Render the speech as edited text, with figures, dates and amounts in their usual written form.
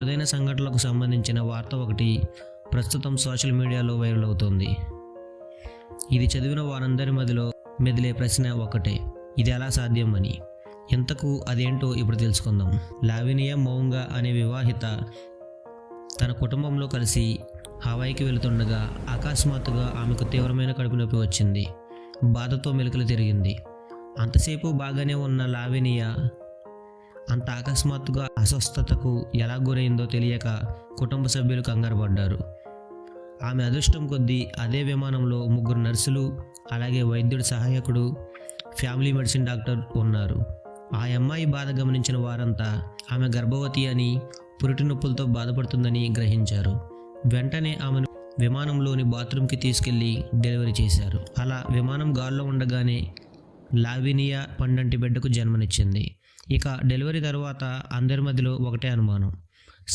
అరుదైన సంఘటనలకు సంబంధించిన వార్త ఒకటి ప్రస్తుతం సోషల్ మీడియాలో వైరల్ అవుతోంది. ఇది చదివిన వారందరి మదిలో మెదిలే ప్రశ్న ఒకటే, ఇది ఎలా సాధ్యం అని. ఇంతకు అదేంటో ఇప్పుడు తెలుసుకుందాం. లావినియా మౌంగా అనే వివాహిత తన కుటుంబంలో కలిసి హవాయికి వెళుతుండగా అకస్మాత్తుగా ఆమెకు తీవ్రమైన కడుపు నొప్పి వచ్చింది. బాధతో మెలికలు తిరిగింది. అంతసేపు బాగానే ఉన్న లావినియా అంత అకస్మాత్తుగా అస్వస్థతకు ఎలా గురైందో తెలియక కుటుంబ సభ్యులు కంగారు పడ్డారు. ఆమె అదృష్టం కొద్దీ అదే విమానంలో 3 నర్సులు, అలాగే వైద్యుడి సహాయకుడు, ఫ్యామిలీ మెడిసిన్ డాక్టర్ ఉన్నారు. ఆ అమ్మాయి బాధ గమనించిన వారంతా ఆమె గర్భవతి అని, పురిటి నొప్పులతో బాధపడుతుందని గ్రహించారు. వెంటనే ఆమెను విమానంలోని బాత్రూమ్కి తీసుకెళ్లి డెలివరీ చేశారు. అలా విమానం గాల్లో ఉండగానే లావినియా పండంటి బిడ్డకు జన్మనిచ్చింది. ఇక డెలివరీ తర్వాత అందరి మధ్యలో ఒకటే అనుమానం,